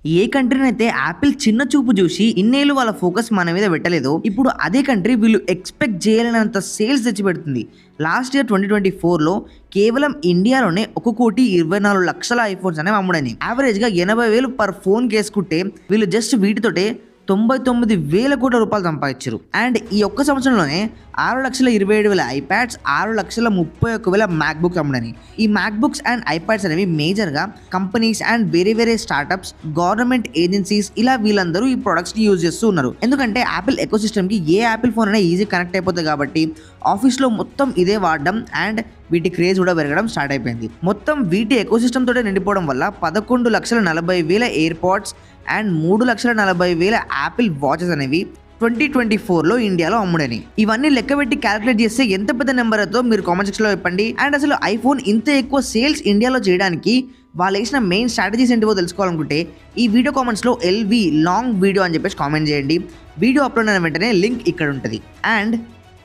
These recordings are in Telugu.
ఏ కంట్రీని అయితే యాపిల్ చిన్న చూపు చూసి ఇన్నేళ్ళు వాళ్ళ ఫోకస్ మన మీద పెట్టలేదో, ఇప్పుడు అదే కంట్రీ వీళ్ళు ఎక్స్పెక్ట్ చేయలేనంత సేల్స్ తెచ్చిపెడుతుంది. లాస్ట్ ఇయర్ 2024లో కేవలం ఇండియాలోనే 1,24,00,000 ఐఫోన్స్ అనేవి అమ్ముడని. యావరేజ్గా 80,000 పర్ ఫోన్ కేసుకుంటే వీళ్ళు జస్ట్ వీటితోటే 99,000 కోట్ల రూపాయలు సంపాదించారు. అండ్ ఈ ఒక్క సంవత్సరంలోనే 6,27,000 ఐప్యాడ్స్, 6,31,000 మ్యాక్బుక్స్ అమ్ముడని. ఈ మ్యాక్బుక్స్ అండ్ ఐప్యాడ్స్ అనేవి మేజర్గా కంపెనీస్ అండ్ వేరే స్టార్టప్స్, గవర్నమెంట్ ఏజెన్సీస్ ఇలా వీళ్ళందరూ ఈ ప్రొడక్ట్స్ని యూజ్ చేస్తూ ఉన్నారు. ఎందుకంటే యాపిల్ ఎకోసిస్టమ్కి ఏ యాపిల్ ఫోన్ అయినా ఈజీ కనెక్ట్ అయిపోతుంది కాబట్టి ఆఫీస్లో మొత్తం ఇదే వాడడం అండ్ వీటి క్రేజ్ కూడా పెరగడం స్టార్ట్ అయిపోయింది. మొత్తం వీటి ఎకోసిస్టమ్ తోటే నిండిపోవడం వల్ల 11,40,000 AirPods and 3,40,000 Apple watches అనేవి 2024లో ఇండియాలో అమ్ముడని. ఇవన్నీ లెక్కబెట్టి క్యాలిక్యులేట్ చేస్తే ఎంత పెద్ద నెంబర్ అవుతుందో మీరు కామెంట్ సెక్షన్లో చెప్పండి. అండ్ అసలు ఐఫోన్ ఇంత ఎక్కువ సేల్స్ ఇండియాలో చేయడానికి వాళ్ళు వేసిన మెయిన్ స్ట్రాటజీస్ ఏంటివో తెలుసుకోవాలనుకుంటే ఈ వీడియో కామెంట్స్లో ఎల్వి లాంగ్ వీడియో అని చెప్పేసి కామెంట్ చేయండి. వీడియో అప్లోడ్ అయిన వెంటనే లింక్ ఇక్కడ ఉంటుంది. అండ్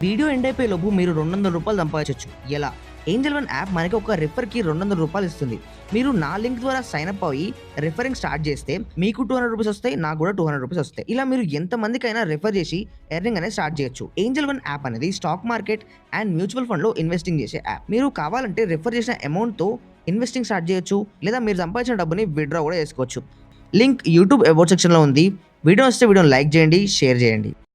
వీడియో ఎండ్ అయిపోయే లోపు మీరు 200 రూపాయలు సంపాదించవచ్చు. ఎలా? ఏంజల్ వన్ యాప్ మనకి ఒక రిఫర్కి 200 రూపాయలు ఇస్తుంది. మీరు నా లింక్ ద్వారా సైన్ అప్ అయ్యి రిఫరింగ్ స్టార్ట్ చేస్తే మీకు 200 రూపీస్ వస్తాయి, నాకు కూడా 200 రూపీస్ వస్తాయి. ఇలా మీరు ఎంతమందికైనా రిఫర్ చేసి ఎర్నింగ్ అనేది స్టార్ట్ చేయొచ్చు. ఏంజల్ వన్ యాప్ అనేది స్టాక్ మార్కెట్ అండ్ మ్యూచువల్ ఫండ్లో ఇన్వెస్టింగ్ చేసే యాప్. మీరు కావాలంటే రిఫర్ చేసిన అమౌంట్తో ఇన్వెస్టింగ్ స్టార్ట్ చేయొచ్చు, లేదా మీరు సంపాదించిన డబ్బుని విత్డ్రా కూడా చేసుకోవచ్చు. లింక్ యూట్యూబ్ అబౌట్ సెక్షన్లో ఉంది. వీడియో వస్తే వీడియోని లైక్ చేయండి, షేర్ చేయండి.